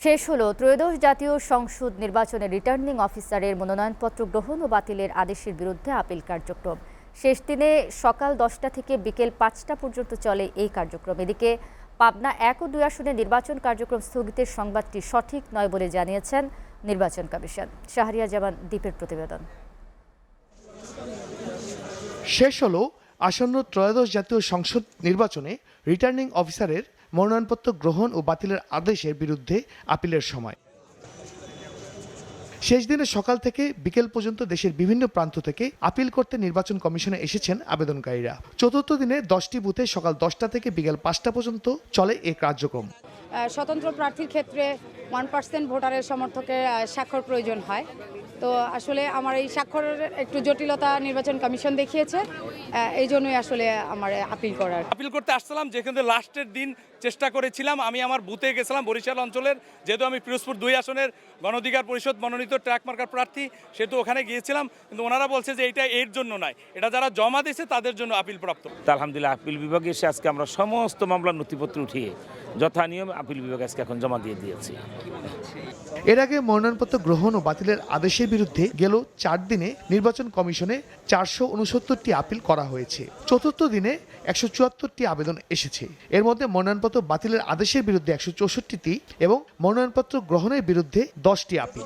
শেষ হলো ত্রয়োদশ জাতীয় সংসদ নির্বাচনে রিটার্নিং অফিসারের মনোনয়নপত্র গ্রহণ ও বাতিলের আদেশের বিরুদ্ধে আপিল কার্যক্রম। শেষ দিনে সকাল 10টা থেকে বিকেল 5টা পর্যন্ত চলে এই কার্যক্রম। এদিকে পাবনা 1 ও 2 আসনে নির্বাচন কার্যক্রম স্থগিতের সংবাদটি সঠিক নয় বলে জানিয়েছেন নির্বাচন কমিশন। শাহরিয়া জামান দ্বীপের প্রতিবেদন। শেষ হলো আসন্ন ত্রয়োদশ জাতীয় সংসদ নির্বাচনে রিটার্নিং অফিসারের মনোনয়নপত্র গ্রহণ ও বাতিলের আদেশের বিরুদ্ধে আপিলের সময়। শেষ দিনে সকাল থেকে বিকেল পর্যন্ত দেশের বিভিন্ন প্রান্ত থেকে আপিল করতে নির্বাচন কমিশনে এসেছেন আবেদনকারীরা। চতুর্থ দিনে 10টি বুথে সকাল 10টা থেকে বিকেল 5টা পর্যন্ত চলে এই কার্যক্রম। স্বতন্ত্র প্রার্থীর ক্ষেত্রে 1% ভোটারের সমর্থকের স্বাক্ষর প্রয়োজন হয়। তো আসলে আমার এই স্বাক্ষরের একটু জটিলতা নির্বাচন কমিশন দেখিয়েছে, এই জন্যই আসলে আমার আপিল করতে আসছিলাম, যেখানে লাস্টের দিন চেষ্টা করেছিলাম। আমি আমার বুথে গেছিলাম বরিশাল অঞ্চলের, যেহেতু আমি পিরোজপুর 2 আসনের গণ অধিকার পরিষদ মনোনীত ট্র্যাক মার্কার প্রার্থী, সেহেতু ওখানে গিয়েছিলাম। কিন্তু ওনারা বলছে যে এটা এর জন্য নয়, এটা যারা জমা দিয়েছে তাদের জন্য আপিল প্রাপ্ত। আলহামদুলিল্লাহ আপিল বিভাগে এসে আজকে আমরা সমস্ত মামলার নথিপত্র উঠিয়ে যথা নিয়ম আপিল বিভাগে আজকে এখন জমা দিয়ে দিয়েছি। এর আগে মনোনয়নপত্র গ্রহণ ও বাতিলের আদেশের বিরুদ্ধে গেল 4 দিনে নির্বাচন কমিশনে 469টি আপিল করা হয়েছে। চতুর্থ দিনে 174টি আবেদন এসেছে। এর মধ্যে মনোনয়নপত্র বাতিলের আদেশের বিরুদ্ধে 164টি এবং মনোনয়নপত্র গ্রহণের বিরুদ্ধে 10টি আপিল।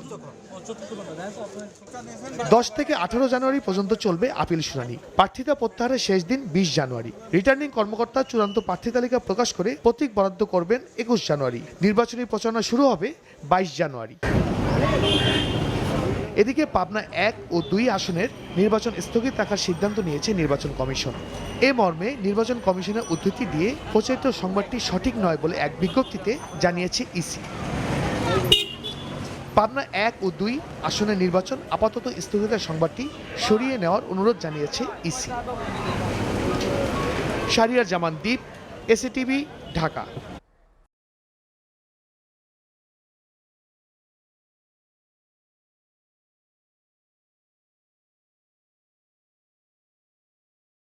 10 থেকে 18 জানুয়ারি পর্যন্ত চলবে আপিল শুনানি। প্রার্থিতা প্রত্যাহারের শেষ দিন 20 জানুয়ারি। রিটার্নিং কর্মকর্তা চূড়ান্ত প্রার্থী তালিকা প্রকাশ করে প্রতীক বরাদ্দ করবেন 21 জানুয়ারি। নির্বাচনী প্রচারণা শুরু হবে 22 জানুয়ারি। এদিকে পাবনা 1 ও 2 আসনের নির্বাচন স্থগিত রাখার সিদ্ধান্ত নিয়েছে নির্বাচন কমিশন। এ মর্মে নির্বাচন কমিশনের উদ্ধৃতি দিয়ে প্রচারিত সংবাদটি সঠিক নয় বলে এক বিজ্ঞপ্তিতে জানিয়েছে ইসি। পাবনা 1 ও 2 আসনের নির্বাচন আপাতত স্থগিতের সংবাদটি সরিয়ে নেওয়ার অনুরোধ জানিয়েছে ইসি। শাহরিয়ার জামান দ্বীপ, এসএটিভি, ঢাকা।